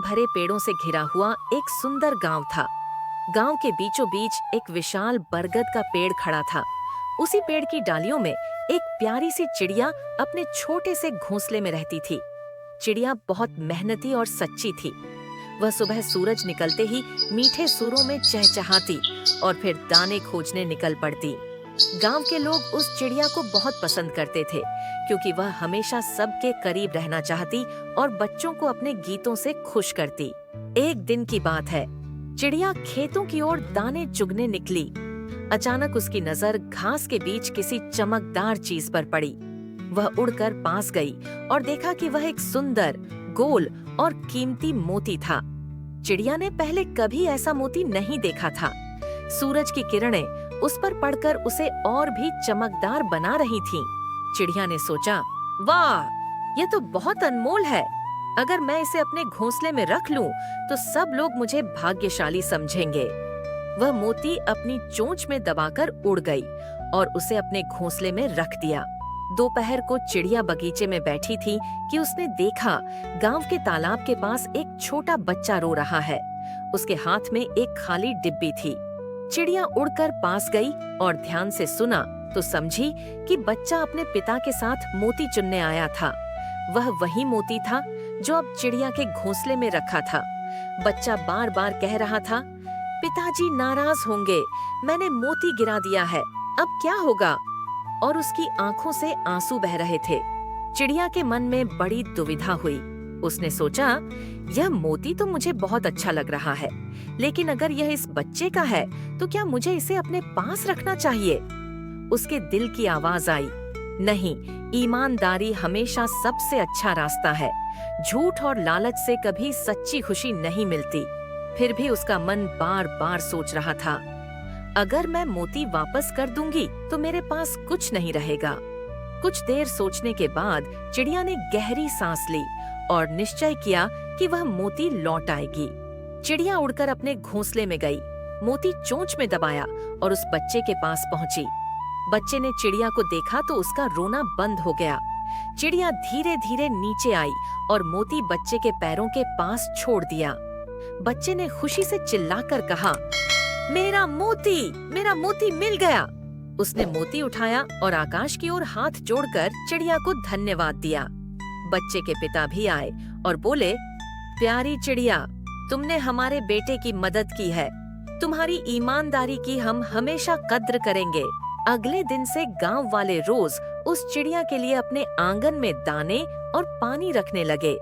भरे पेड़ों से घिरा हुआ एक सुंदर गांव था। गांव के बीचों बीच एक विशाल बरगद का पेड़ खड़ा था। उसी पेड़ की डालियों में एक प्यारी सी चिड़िया अपने छोटे से घोंसले में रहती थी। चिड़िया बहुत मेहनती और सच्ची थी। वह सुबह सूरज निकलते ही मीठे सुरों में चहचहाती और फिर दाने खोजने निकल पड़ती। गांव के लोग उस चिड़िया को बहुत पसंद करते थे, क्योंकि वह हमेशा सबके करीब रहना चाहती और बच्चों को अपने गीतों से खुश करती। एक दिन की बात है, चिड़िया खेतों की ओर दाने चुगने निकली। अचानक उसकी नजर घास के बीच किसी चमकदार चीज पर पड़ी। वह उड़कर पास गई और देखा कि वह एक सुंदर, गोल और कीमती मोती था। चिड़िया ने पहले कभी ऐसा मोती नहीं देखा था। सूरज की किरणें उस पर पड़कर उसे और भी चमकदार बना रही थीं। चिड़िया ने सोचा, वाह, यह तो बहुत अनमोल है। अगर मैं इसे अपने घोंसले में रख लूं, तो सब लोग मुझे भाग्यशाली समझेंगे। वह मोती अपनी चोंच में दबाकर उड़ गई और उसे अपने घोंसले में रख दिया। दोपहर को चिड़िया बगीचे में बैठी थी कि उसने देखा गांव के तालाब के पास एक छोटा बच्चा रो रहा है। उसके हाथ में एक खाली डिब्बी थी। चिड़िया उड़कर पास गई और ध्यान से सुना तो समझी कि बच्चा अपने पिता के साथ मोती चुनने आया था। वह वही मोती था जो अब चिड़िया के घोंसले में रखा था। बच्चा बार बार कह रहा था, पिताजी नाराज होंगे, मैंने मोती गिरा दिया है, अब क्या होगा? और उसकी आंखों से आंसू बह रहे थे। चिड़िया के मन में बड़ी दुविधा हुई। उसने सोचा, यह मोती तो मुझे बहुत अच्छा लग रहा है, लेकिन अगर यह इस बच्चे का है तो क्या मुझे इसे अपने पास रखना चाहिए? उसके दिल की आवाज आई, नहीं, ईमानदारी हमेशा सबसे अच्छा रास्ता है। झूठ और लालच से कभी सच्ची खुशी नहीं मिलती। फिर भी उसका मन बार बार सोच रहा था, अगर मैं मोती वापस कर दूंगी तो मेरे पास कुछ नहीं रहेगा। कुछ देर सोचने के बाद चिड़िया ने गहरी सांस ली और निश्चय किया कि वह मोती लौट आएगी। चिड़िया उड़कर अपने घोंसले में गई, मोती चोंच में दबाया और उस बच्चे के पास पहुंची। बच्चे ने चिड़िया को देखा तो उसका रोना बंद हो गया। चिड़िया धीरे धीरे नीचे आई और मोती बच्चे के पैरों के पास छोड़ दिया। बच्चे ने खुशी से चिल्लाकर कहा, मेरा मोती मिल गया। उसने मोती उठाया और आकाश की ओर हाथ जोड़कर चिड़िया को धन्यवाद दिया। बच्चे के पिता भी आए और बोले, प्यारी चिड़िया, तुमने हमारे बेटे की मदद की है। तुम्हारी ईमानदारी की हम हमेशा कद्र करेंगे। अगले दिन से गांव वाले रोज उस चिड़िया के लिए अपने आंगन में दाने और पानी रखने लगे।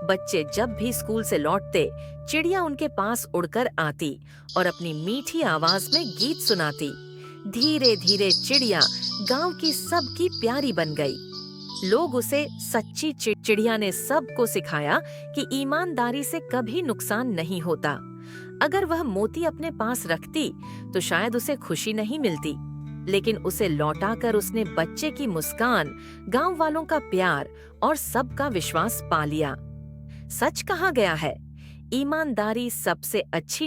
बच्चे जब भी स्कूल से लौटते, चिड़िया उनके पास उड़कर आती और अपनी मीठी आवाज में गीत सुनाती। धीरे धीरे चिड़िया गांव की सबकी प्यारी बन गई। लोग उसे सच्ची चिड़िया ने सबको सिखाया कि ईमानदारी से कभी नुकसान नहीं होता। अगर वह मोती अपने पास रखती तो शायद उसे खुशी नहीं मिलती, लेकिन उसे लौटाकर उसने बच्चे की मुस्कान, गांव वालों का प्यार और सबका विश्वास पा लिया। सच कहा गया है, ईमानदारी सबसे अच्छी